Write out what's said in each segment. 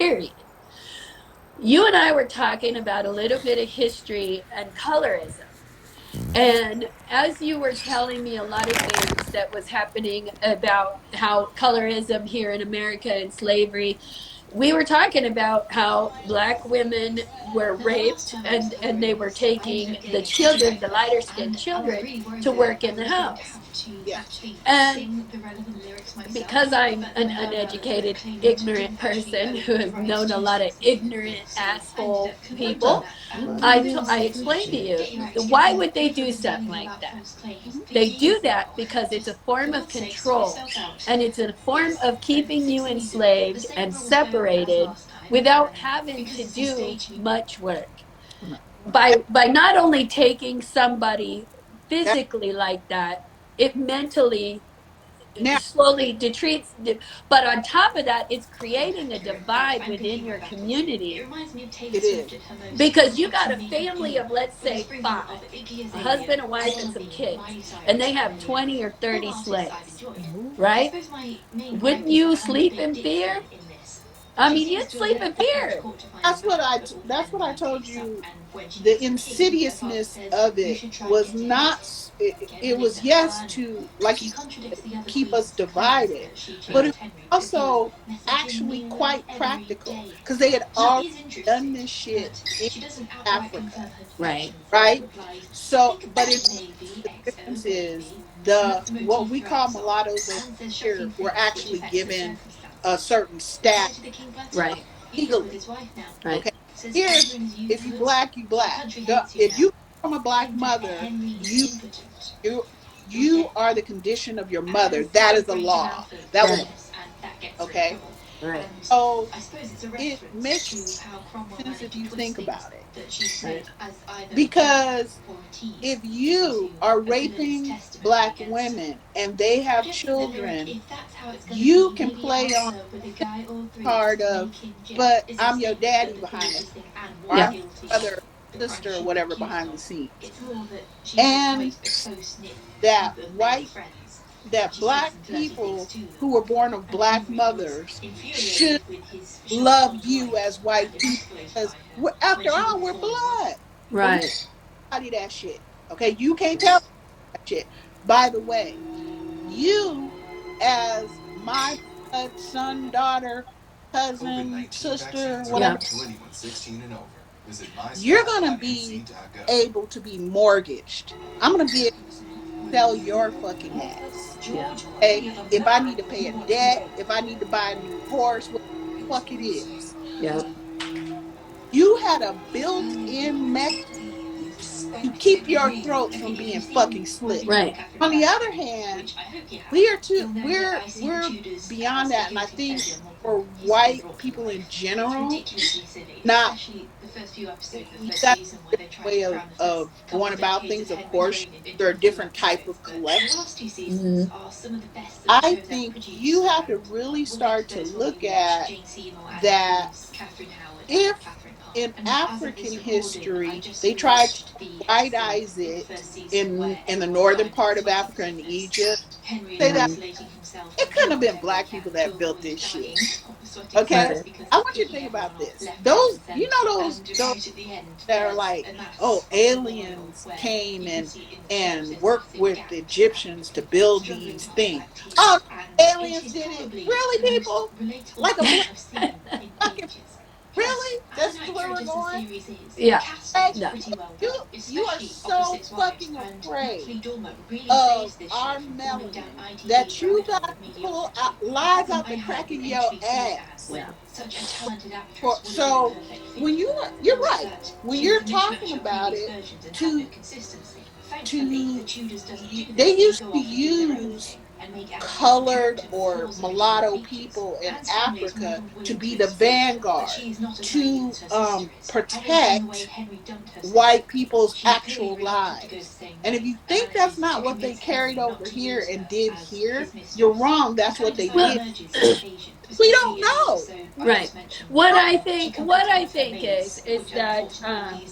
period. You and I were talking about a little bit of history and colorism. And as you were telling me a lot of things that was happening about how colorism here in America and slavery, we were talking about how black women were raped and they were taking the children, the lighter skinned children, to work in the house. Yeah. And because I'm an uneducated, ignorant person who has known a lot of ignorant asshole people, I explained to you, why would they do something like that? They do that because it's a form of control and it's a form of keeping you enslaved and separated without having to do much work. By not only taking somebody That, physically like that, it mentally now, slowly detreats, but on top of that, it's creating a divide within your community it is. because you got a family of, let's say, five, a husband, a wife, and some kids, and they have 20 or 30 slaves, right? Wouldn't you sleep in fear? I mean, you'd sleep in fear. That's what I told you. The insidiousness of it was not. It was, yes, to, like you said, keep us divided, but it was also actually quite practical because they had already done this shit in Africa, Right. right? So, but the difference is the what we call mulattoes over here were actually given a certain status Right. legally. Right. Okay, here, if you black, you black. If you come from a black mother, you you are the condition of your mother. That is a law. That was Right. okay. Right. So it makes sense if you think about it, Right. because if you are raping black women and they have children, you can play on the card of, but I'm your daddy behind the scenes, or Yeah. I'm your brother, sister, or whatever behind the scenes. And that white, that black people who were born of black mothers should love you as white people because after all, we're blood. But we Right. study that shit. Okay, you can't tell that shit. By the way, you as my blood, son, daughter, cousin, sister, Yeah. whatever, you're gonna be able to be mortgaged. I'm gonna be able to sell your fucking ass. Yeah. Okay, if I need to pay a debt, if I need to buy a new horse, what the fuck it is. Yeah. You had a built-in mechanism to keep your throat from being fucking slit. Right. On the other hand, we're beyond that, and I think for white people in general, not, you got a different way of going about things. Of course, there are different type of collections. Hmm. I think you have to really start to look at that. If in African history they tried to whiteize it in the northern part of Africa and Egypt, say that it couldn't have been black people that built this shit. Okay, Right. I want you to think about this. Those, those that are like, oh, aliens came and worked with the Egyptians to build these things. Oh, aliens did it. Really, people? Like a black fucking, really? This is where we're going? Yeah. Hey, No. you are so fucking afraid of our melanin that you got to pull out lies out the crack of your ass. Yeah. So when you're right, when you're talking about it, to they used to use colored or mulatto people in Africa to be the vanguard, to protect white people's actual lives. And if you think that's not what they carried over here and did here, you're wrong. That's what they Well, did. We don't know. right. What I think is that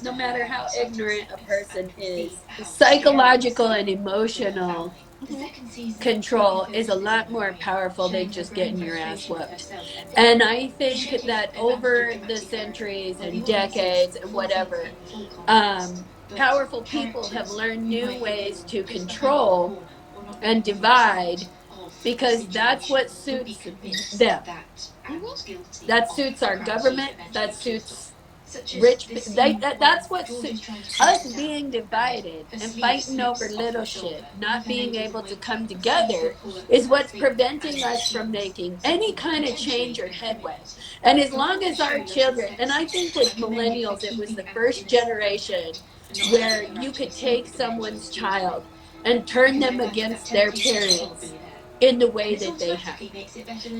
no matter how ignorant a person is, psychological and emotional Mhm. control is a lot more powerful than just getting your ass whooped. And I think that over the centuries and decades and whatever, powerful people have learned new ways to control and divide because that's what suits them. Mhm. That suits our government. That suits rich. That's what us being divided and fighting over little shit, not being able to come together, is what's preventing us from making any kind of change or headway. And as long as our children, and I think with millennials, it was the first generation where you could take someone's child and turn them against their parents in the way that they have.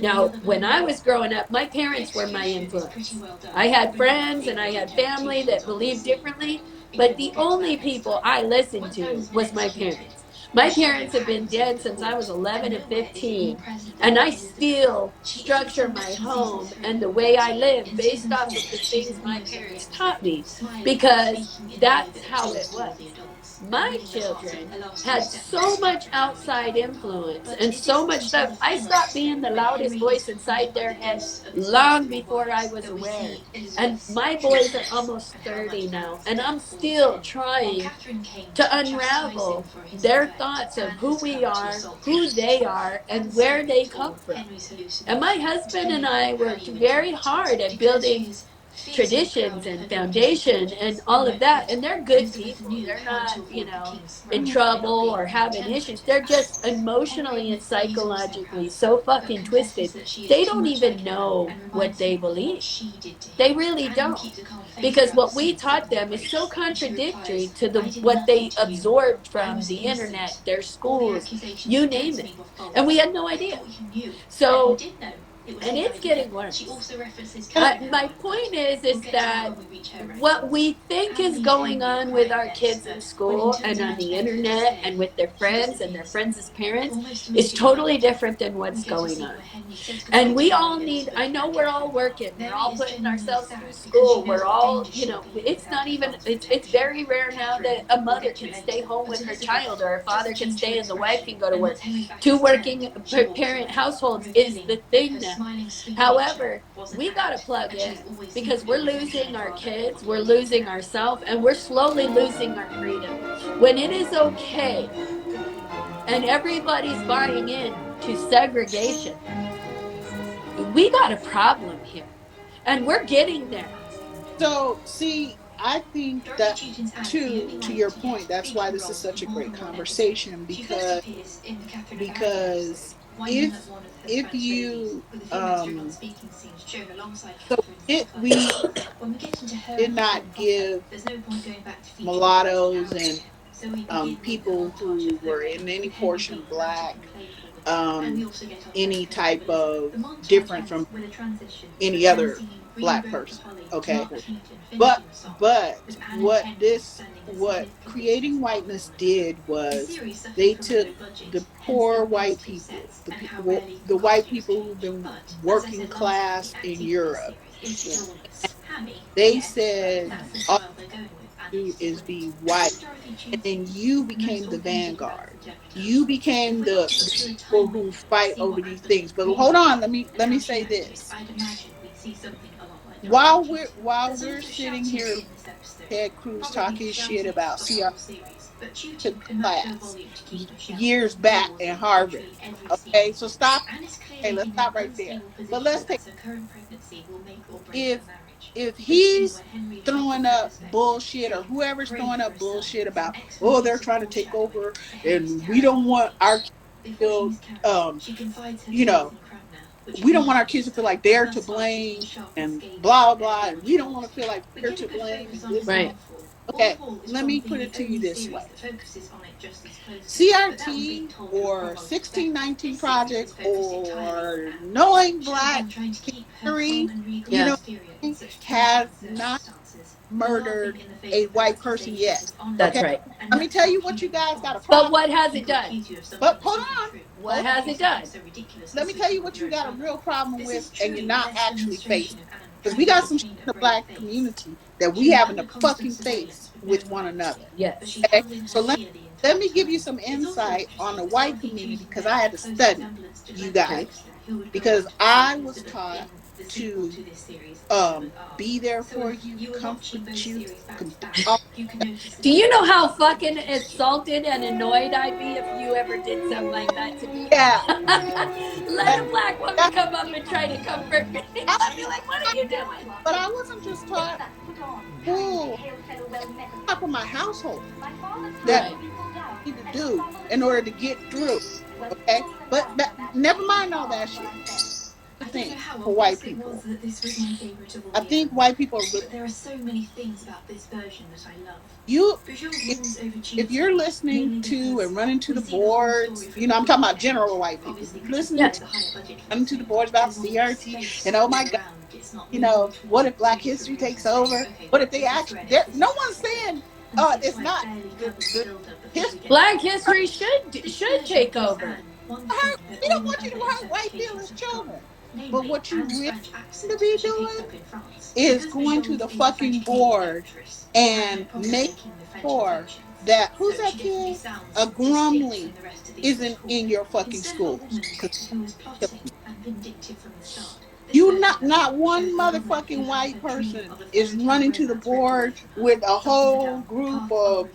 Now, when I was growing up, my parents were my influence. I had friends and I had family that believed differently, but the only people I listened to was my parents. My parents have been dead since I was 11 and 15, and I still structure my home and the way I live based off of the things my parents taught me because that's how it was. My children had so much outside influence and so much stuff. I stopped being the loudest voice inside their head long before I was aware. And my boys are almost 30 now, and I'm still trying to unravel their thoughts of who we are, who they are, and where they come from. And my husband and I worked very hard at building traditions and foundation and all of that, and they're good people. They're not, in trouble or having issues. They're just emotionally and psychologically so fucking twisted, they don't even know what they believe. They really don't, because what we taught them is so contradictory to the what they absorbed from the internet, their schools, you name it, and we had no idea. So, and it's getting worse. And My point is that what we think is going on with our kids in school and on the internet and with their friends and their friends' parents is totally different than what's going on. And we all need, I know we're all working, we're all putting ourselves through school, we're all, it's not even, it's very rare now that a mother can stay home with her child or a father can stay and the wife can go to work. Two working parent households is the thing now. However, we got to plug in because we're losing our kids, we're losing ourselves, and we're slowly losing our freedom. When it is okay and everybody's buying in to segregation, we got a problem here. And we're getting there. so, see, I think that too, to your point, that's why this is such a great conversation because if you so we did not give mulattoes and people who were in any portion black um, any type of different from any other black person. Okay, but what creating whiteness did was they took the poor white people, the white people who've been working class in Europe. Yeah. They said all you do is be white, and then you became the vanguard. You became the people who fight over these things. But hold on, let me say this. While we're sitting here, Ted Cruz talking shit about CRT took class years back in Harvard. Okay, so stop. Okay, let's stop right there. But let's take if if he's throwing up bullshit or whoever's throwing up bullshit about, oh, they're trying to take over and we don't want our kids to feel you know we don't want our kids to feel like they're to blame and blah blah and we don't want to feel like we're to blame and this and that. Right. Okay, let me put it to you this way. CRT or 1619 Project or Knowing Black History, you Yeah. know, has not murdered a white person yet. That's Okay, right. let me tell you what you guys got a But problem. what has it done? But hold on, What hold on. has it done? Let me tell you what you got a real problem with, and you're not actually facing. Because we got some shit in the black community that we haven't a fucking face. with one another. Yes. Okay, so let me give you some insight on the white community because I had to study you Okay. guys because I was taught to be there for you, comfort you, all Do you know how fucking insulted and annoyed I'd be if you ever did something like that to me? yeah. Let That, a black woman that, come up and try to comfort me. I, I'd be like, what are you doing? but I wasn't just taught full top of my household that Right. I need to do in order to get through. Okay, but never mind all that shit. The thing for white people, I think white people are really you. If you're listening to and running to the boards, I'm talking about general white people. If you're listening to Yes. running to the boards about CRT and oh my God, what if Black History takes over? What if they actually? No one's saying it's not the history. Black history should take over. We don't want you to hurt white feelings, children. But what you really need to be doing is going to the fucking board and make sure that who's that kid? A Grumley isn't in your fucking schools. Because you not one motherfucking white person is running to the board with a whole group of,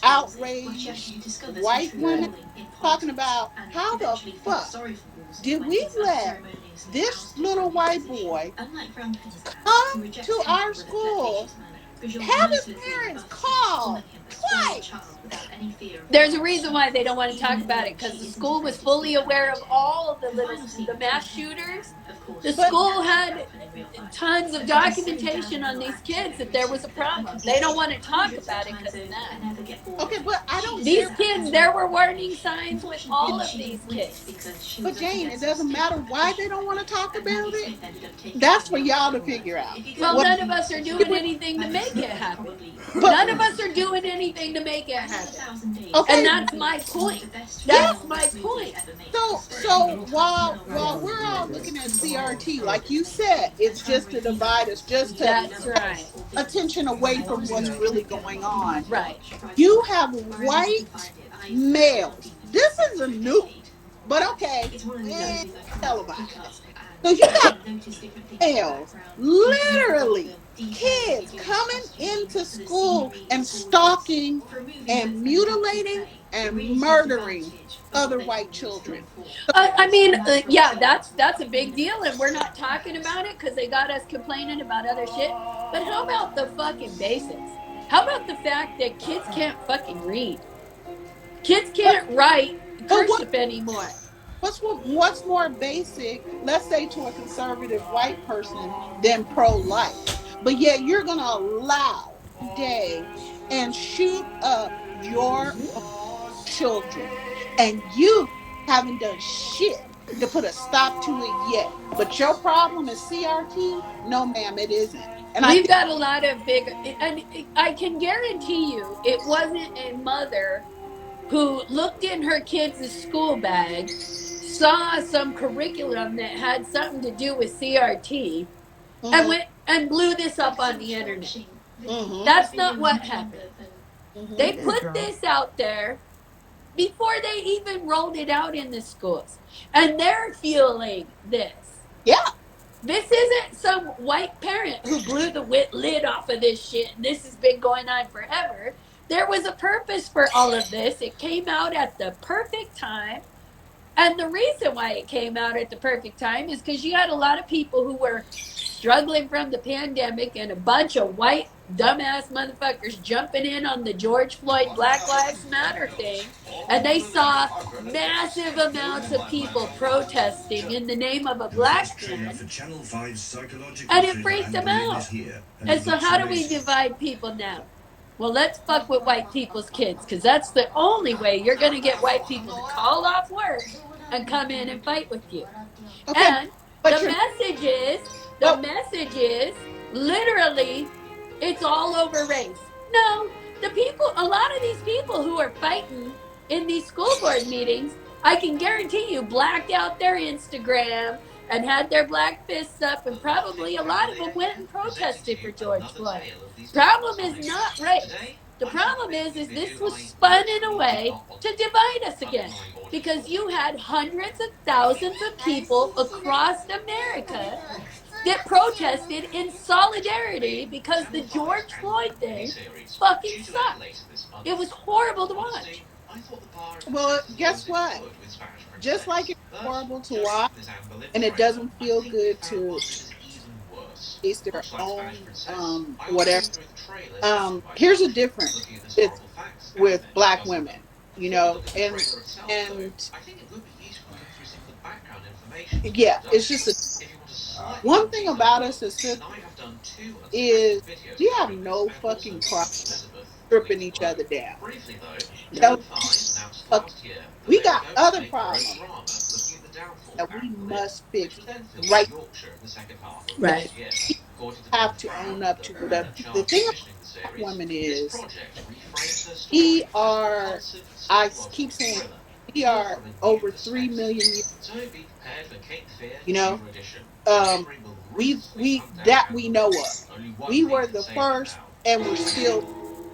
outraged white women talking about how the fuck did we let this little white boy come to our school, have his parents call twice. There's a reason why they don't want to talk about it because the school was fully aware of all of the mass shooters. The But school had tons of documentation on these kids that there was a problem. They don't want to talk about it because of that. okay, but I don't These care. kids, there were warning signs with all of these kids. But Jane, it doesn't matter why they don't want to talk about it. That's for y'all to figure out. Well, What none of us are doing anything to make it happen. but None of us are doing anything to make it happen. And okay, that's my point. yeah. That's my point. So while we're all looking at CRT, like you said, it's just to divide us, just to That's right. attention away from what's really going on. Right. You have white males. This isn't new, but okay, it's televised. So you got males, literally kids coming into school and stalking and mutilating and murdering other white children. I mean, yeah, that's a big deal, and we're not talking about it because they got us complaining about other shit. But how about the fucking basics? How about the fact that kids can't fucking read? Kids But can't write but what cursive anymore. what's more basic, let's say to a conservative white person than pro-life? But yet you're gonna allow today and shoot up your children. And you haven't done shit to put a stop to it yet. But your problem is CRT? No, ma'am, it isn't. And I We've think, got a lot of big, and I can guarantee you, it wasn't a mother who looked in her kids' school bag, saw some curriculum that had something to do with CRT, and mm-hmm, went and blew this up on the internet. mm-hmm, That's not what happened. mm-hmm. They put this out there before they even rolled it out in the schools. And they're fueling this. Yeah. This isn't some white parent who blew the lid off of this shit and this has been going on forever. There was a purpose for all of this. It came out at the perfect time. And the reason why it came out at the perfect time is because you had a lot of people who were struggling from the pandemic and a bunch of white dumbass motherfuckers jumping in on the George Floyd Black Lives Matter thing. And they saw massive amounts of people protesting in the name of a black man. And it freaked them out. And so, how do we divide people now? Well, let's fuck with white people's kids because that's the only way you're going to get white people to call off work and come in and fight with you. Okay. And But the you're, message is, the but, message is literally, it's all over race. No, the people, a lot of these people who are fighting in these school board meetings, I can guarantee you blacked out their Instagram. and had their black fists up, and probably a lot of them went and protested for George Floyd. Problem is not race. The problem is this was spun in a way to divide us again, because you had hundreds of thousands of people across America that protested in solidarity because the George Floyd thing fucking sucked. It was horrible to watch. Well, guess what? Just like it's horrible to watch, and it doesn't feel good to face their own whatever. Here's a difference with black women, you know, and yeah, it's just one thing about us as sisters is we have no fucking problem stripping each other down. Telling fuck, we got other problems that we must fix right. Right. We have to own up to whatever. The thing about black women is we are. I keep saying we are over 3 million years. You know, um, we that we know of. We were the first, and we're still.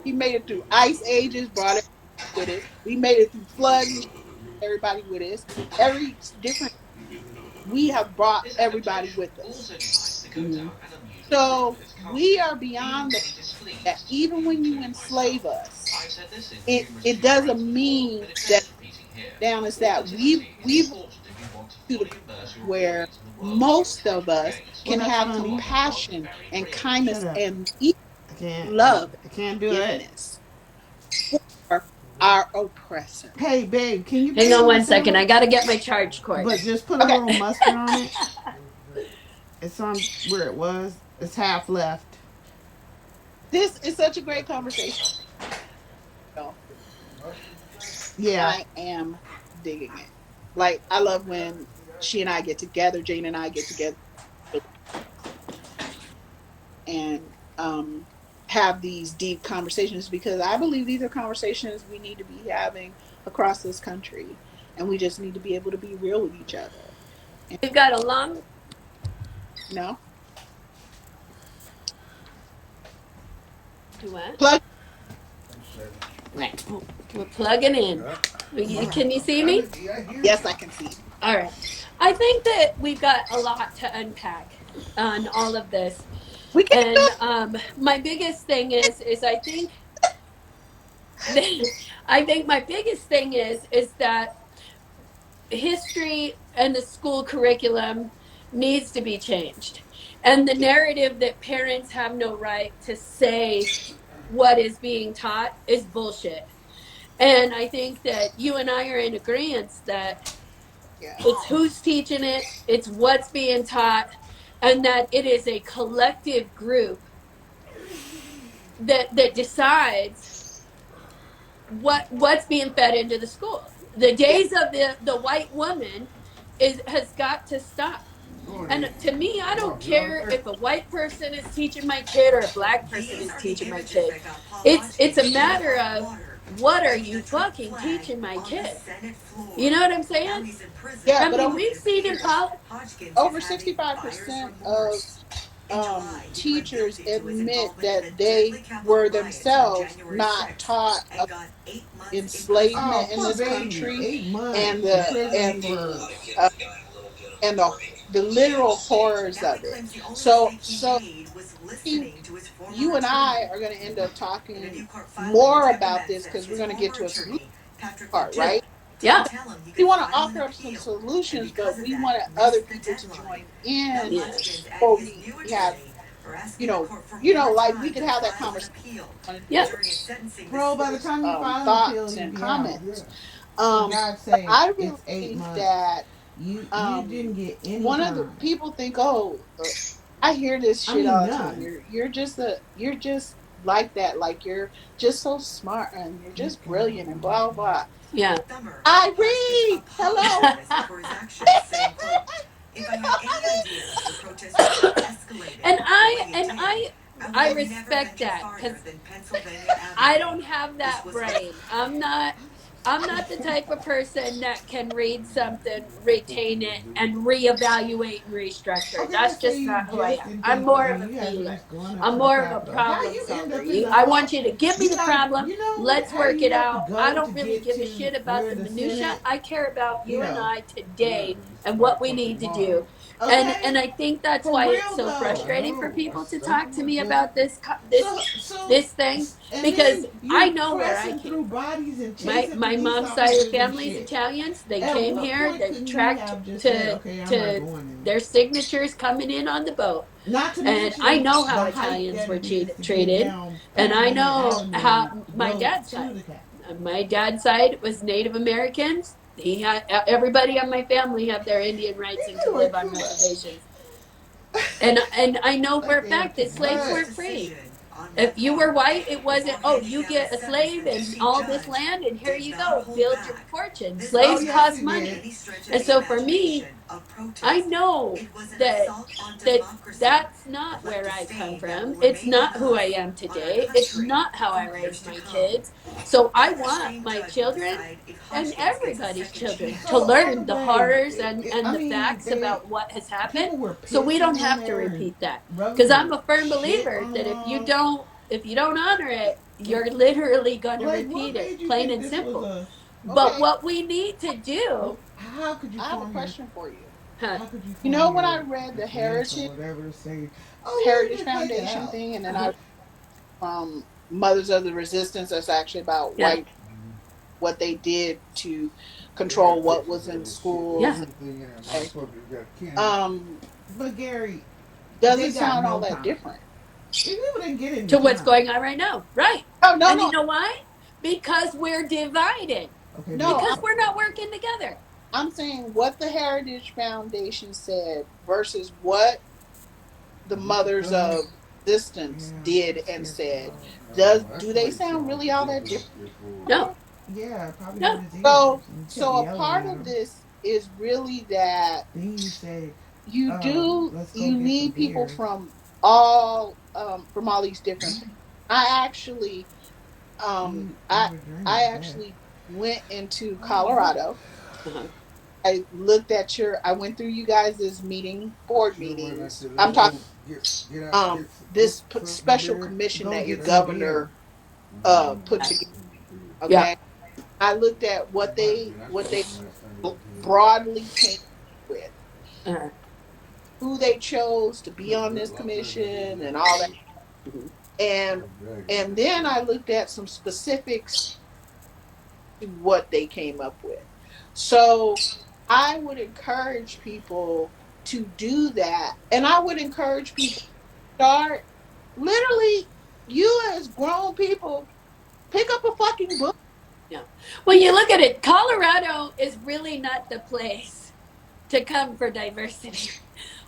We made it through ice ages, brought it with us. We made it through floods and everybody with us. Every different, we have brought everybody with us. Mm-hmm. So we are beyond that. Even when you enslave us, it doesn't mean that down is that we've to the point where most of us Well, can that's have funny. compassion and Shut kindness up. and even I can't. love I can't do and it. forgiveness for our oppressor. Hey, babe, can you Hang bring on me a one second. I sandwich? got to get my charge cord. But just put a Okay. little mustard on it. It's on where it was. It's half left. This is such a great conversation. Yeah. I am digging it. Like I love when she and I get together, Jane and I get together and have these deep conversations, because I believe these are conversations we need to be having across this country, and we just need to be able to be real with each other. And, We've got a long. you know, Do what? plug. We're plugging in. Can you see me? Yes, I can see. All right. I think that we've got a lot to unpack on all of this. We can do And my biggest thing is I think I think my biggest thing is that history and the school curriculum needs to be changed. And the it. narrative that parents have no right to say what is being taught is bullshit. And I think that you and I are in agreement that Yeah. it's who's teaching it, it's what's being taught, and that it is a collective group that decides what's being fed into the school. The Yeah. days of the white woman has got to stop. And to me, I don't care if a white person is teaching my kid or a black person is teaching my kid. It's a matter of what are you fucking teaching my kid? You know what I'm saying? Yeah, I but mean, we've seen in over 65% of teachers admit that they were themselves not taught about Oh, enslavement in poor this baby. country, 8 months and in the prison and for. the uh, and the literal horrors of it. So I think you and I are going to end up talking more about this, because we're going to get to a solution part, yeah, right? yeah, We want to offer up some solutions, but we want other people to join in yeah, before we have, like we could have that conversation on yeah, Bro, by the time you file an appeal, thoughts you'll and be out. comments. For God's But sake, I really it's eight think months. that You didn't get any one of the time. people think, oh, I hear this I shit mean, all the time. none. You're just like that, like you're just so smart and you're just brilliant and blah blah. yeah. I read. Hello. And I respect that because I don't have that brain. I'm not I'm not the type of person that can read something, retain it, and reevaluate and restructure. Okay, That's let's say just you not who I just am. didn't I'm think, more of and a you had to feeler. just going up I'm to the more of a Capitol. How problem you end solver. up in the I hall? want you to give me You the like, problem. you know what? Let's How work you it have to out. I go to don't really get give a to shit about where the the minutia. Senate, I care about you you and know. I today and Like what we fucking need to Mars. do. And Okay, I think that's for why it's real so I though. frustrating for know. people to That's talk what to I'm me saying. about So, this thing, and because then I you're know where I pressing came through from. bodies and my chasing my police mom's side of the officers and family's shit. Italians. They At came what here. point They couldn't you tracked have just said, to okay, I'm not to going anymore? their signatures coming in on the boat. Not to And I mention know how the hike Italians that were it is to get treated, down and I Pennsylvania know Avenue how to my go dad's to side. the Capitol. My dad's side was Native Americans. He had everybody on my family have their Indian rights and to You were live on Kool-Aid. reservations. And I know for Like a they were fact that kidding. slaves But weren't free. If you were white, it wasn't, oh, you get a slave and all this land, and here you go, build your fortune. oh Slaves yes, cost he did. money. And so for me, I know that that that's not where I come from. It's not who I am today. It's not how I raise my kids. So I want my children and everybody's children to So on the learn the way, horrors and I the mean, facts they about what has happened, people were so we pissing don't in have to there and repeat that. rubbing Because I'm their a firm shit believer on the that wall. if you don't honor it, you're literally going to Like, what repeat it, made you plain think and this was simple. a? But Okay, what we need to do, How could you I have a form your? question for you. huh, How could you You know form when your I read the defense or Heritage whatever to say, oh yeah, we Heritage can take it Foundation out? thing, and then I uh-huh, Mothers of the Resistance, that's actually about yeah, white, what they did to control what was in yeah. schools. And, Everything in that okay. motherfucker got candy. Um, But Gary, they doesn't got sound all no that time. different. These people didn't get any To what's time. going on right now, right? Oh no, And you no, know why? Because we're divided. Okay, no. Because we're not working together. I'm saying what the Heritage Foundation said versus what the Is it the Mothers thing? of Resistance yeah, did it's and said. CRT. Does That's do why they you see sound all really the all that different different? No, people. Yeah, probably hurt no, his ears So, and kept so a yelling part at of him. this is really that Then you say, let's go you get some need people beer. from all these different things. I actually You were I dreaming that. actually went into Oh, what? Colorado. uh-huh, I went through you guys' board Should have went meetings. into this I'm talking old get out get get some special beer. commission Go that your get some beer. governor put yeah, together. yeah, Okay. I looked at It might have been. I what smoked they some of that thing over here. broadly came with, uh-huh, who they chose to be Look on good, this a lot better than it commission did and at all that. first. mhm, And I'm dragging and this then shit. I looked at some specifics to what they came up with. So I would encourage people to do that. And I would encourage people to start literally, you as grown people, pick up a fucking book. yeah. When you look at it, Colorado is really not the place to come for diversity.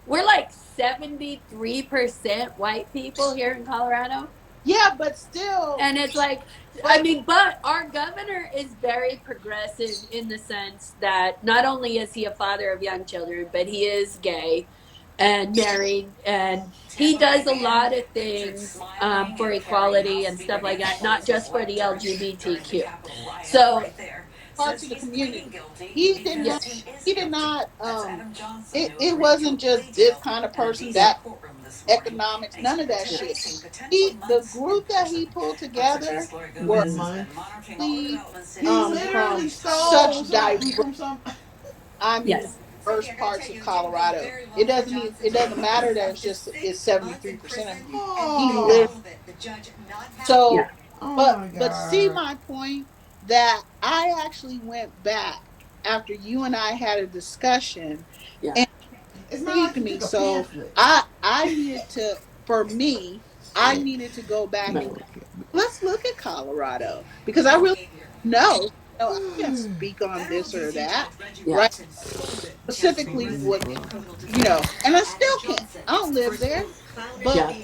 We're like 73% white people here in Colorado. Yeah, but still, And it's like, I but mean, but our governor is very progressive in the sense that not only is he a father of young children, but he is gay and married, and he does a lot of things for equality and stuff like that, not just for the LGBTQ. So, parts of the community. He did not. yes, He did not. It wasn't just this kind of person. yeah, That economics, none of that yeah, shit. The group that he pulled together were Months. really, He literally from stole such something diverse. from some. I mean, yes, diverse parts of Colorado. It doesn't matter that it's 73% of you. He literally. Oh, So, oh but my see god. my point, that I actually went back after you and I had a discussion yeah, and It's not intrigued like you me. took a So pamphlet. I needed to, for me, I Shit. needed to go back right, and let's look at Colorado, because I really know. I can't speak on this or that, yeah, right? So Specifically, deep, what bro. and I still can't. I don't live there, but yeah,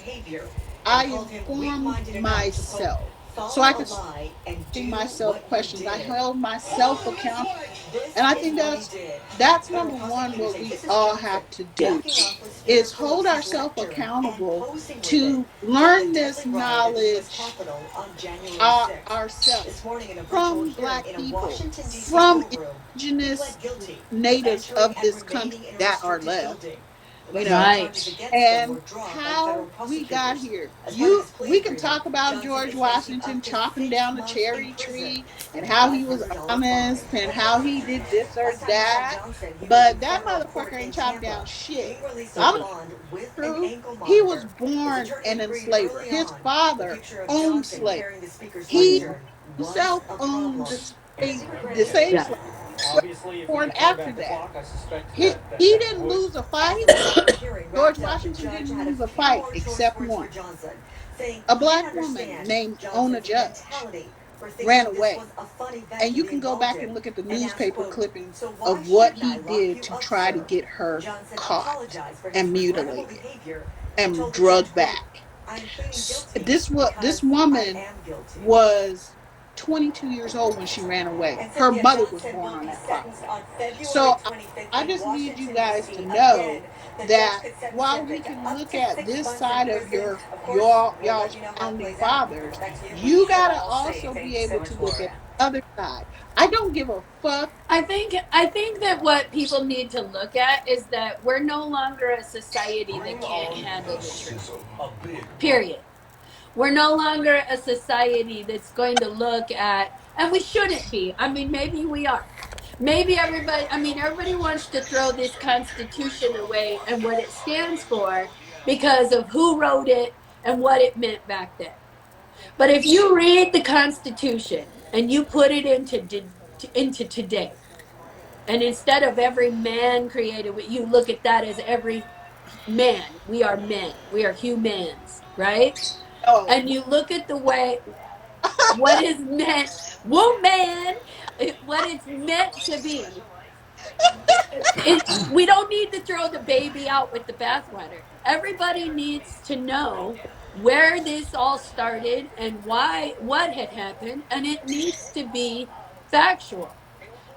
I informed myself. so I follow a could start lie and asking do myself what you questions. I did. held myself accountable. This And I is think what he that's did. that's Federal number one, prosecutors what say we Mrs. all Johnson have to do walking off with Speaker is hold Pelosi's ourselves lectern and accountable posing with it to during the learn this deadly riot at the U.S. knowledge Capitol on January 6th. ourselves This morning in a virtual from hearing Black in a people, Washington, D.C. from courtroom, he indigenous pled guilty to natives entering of and this country remaining in a that are restricted left, building. The you rest of know, the charges Right. against him and were dropped by federal how we got prosecutors. here. As part of his plea We can agreement, talk about Johnson George is facing Washington up to chopping 6 down a months in cherry prison tree and and a how he was $500 fine. honest and how he did this or Last time we saw that. Johnson, he was in But that federal court motherfucker in ain't chopped Tampa, down shit. being released on I'm Uh-uh. bond with an true. ankle He was monitor. His born attorney an agreed enslaver. early His on the father picture of owned Johnson slaves. carrying the speaker's He Mhm. lectern was himself a owned problem. the same Yeah. slave Obviously, if we born could turn after back the that. clock, I suspect He, that he we didn't would. lose a As fight. the December hearing George wrapped up, the Washington judge didn't had a lose a few fight more choice except words for one. Johnson, saying A he didn't black woman understand named Ona Johnson's Judge mentality for ran thinking this was away. a fun event And to you be can go involved back in, and look at the and asked, newspaper quote, clippings "So why of what shouldn't I he lock did you to up, try to sir?" get her Johnson caught apologized for his and regrettable mutilated behavior and and told the judge, drugged quote, back. "I'm pleading guilty This because I woman am guilty." was 22 years old when she ran away. And Her Cynthia mother was Johnson born will on be that sentenced property. on February So 25th I in just need you Washington, guys D.C. to know Again, the judge that could sentence while him we to can up look to at 6 this months in side of prison. your Of course, we'll let y'all's you know how it founding plays out. fathers, Back to you. you gotta All say also be thank you so able much, to look at Gloria. the other side. I don't give a fuck. I think that what people need to look at is that we're no longer a society that can't handle the truth. Period. We're no longer a society that's going to look at, and we shouldn't be. I mean, maybe we are. Maybe everybody, I mean, everybody wants to throw this Constitution away and what it stands for because of who wrote it and what it meant back then. But if you read the Constitution and you put it into today, and instead of every man created, you look at that as every man. We are men. We are humans, right? Oh, And you look at the way what is meant, woman, what it's meant to be. We don't need to throw the baby out with the bathwater. Everybody needs to know where this all started and why, what had happened, and it needs to be factual.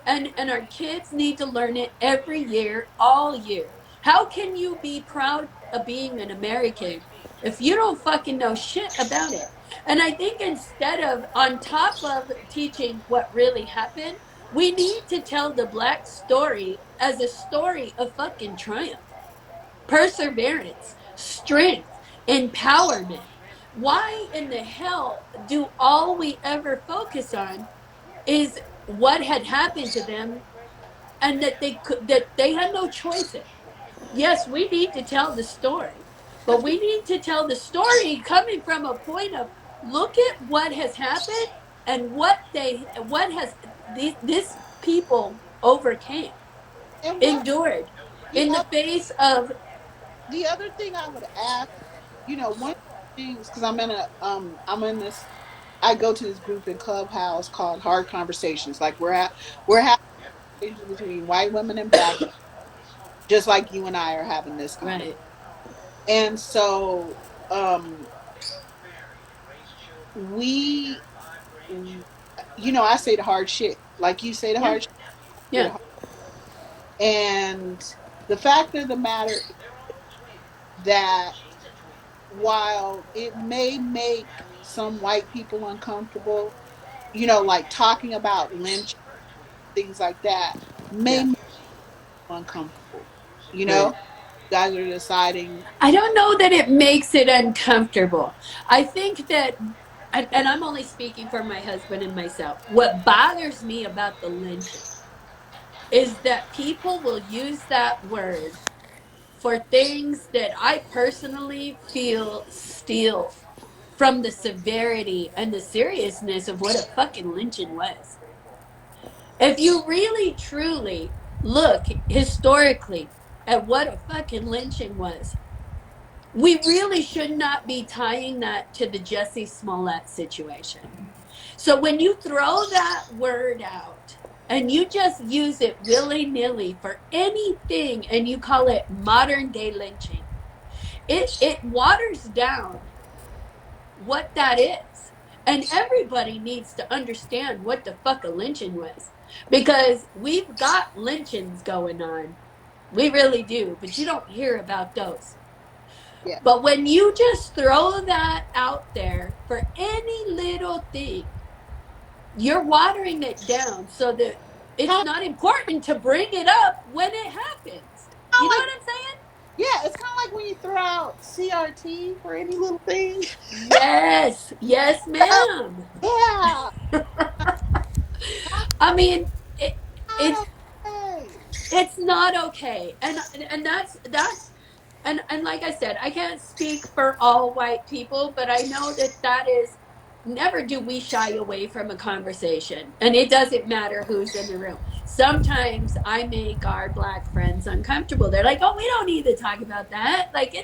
And our kids need to learn it every year, all year. How can you be proud of being an American if you don't fucking know shit about it? And I think instead of on top of teaching what really happened, we need to tell the black story as a story of fucking triumph, perseverance, strength, empowerment. Why in the hell do all we ever focus on is what had happened to them and that they had no choice in? Yes, we need to tell the story, but because we need to tell the story coming from a point of look at what has happened and what has this people overcame, and what endured the in the face of. the other thing I would ask, one of the things, because I'm in this, I go to this group in Clubhouse called Hard Conversations. Like we're having conversations between white women and black women, just like you and I are having this conversation. Right. And so we, I say the hard shit, like you say the Yeah. hard shit. Say the Yeah. hard. And the fact of the matter is that while it may make some white people uncomfortable, like talking about lynch, things like that, may Yeah. make them uncomfortable. You know, Right. you guys are deciding. I don't know that it makes it uncomfortable. I think that, and I'm only speaking for my husband and myself, what bothers me about the lynching is that people will use that word for things that I personally feel steal from the severity and the seriousness of what a fucking lynching was. If you really truly look historically at what a fucking lynching was, we really should not be tying that to the Jesse Smollett situation. So when you throw that word out and you just use it willy nilly for anything and you call it modern day lynching, it waters down what that is. And everybody needs to understand what the fuck a lynching was. Because we've got lynchings going on. We really do, but you don't hear about those. Yeah. But when you just throw that out there for any little thing, you're watering it down so that it's Kind not important to bring it up when it happens. You know of what like, I'm saying? yeah, it's kind of like when you throw out CRT for any little thing. Yes, yes, ma'am. Yeah, I mean, it, not it's okay. it's not okay, and that's and like I said, I can't speak for all white people, but I know that that is never do we shy away from a conversation, and it doesn't matter who's in the room. Sometimes I make our black friends uncomfortable. They're like, "Oh, we don't need to talk about that." Like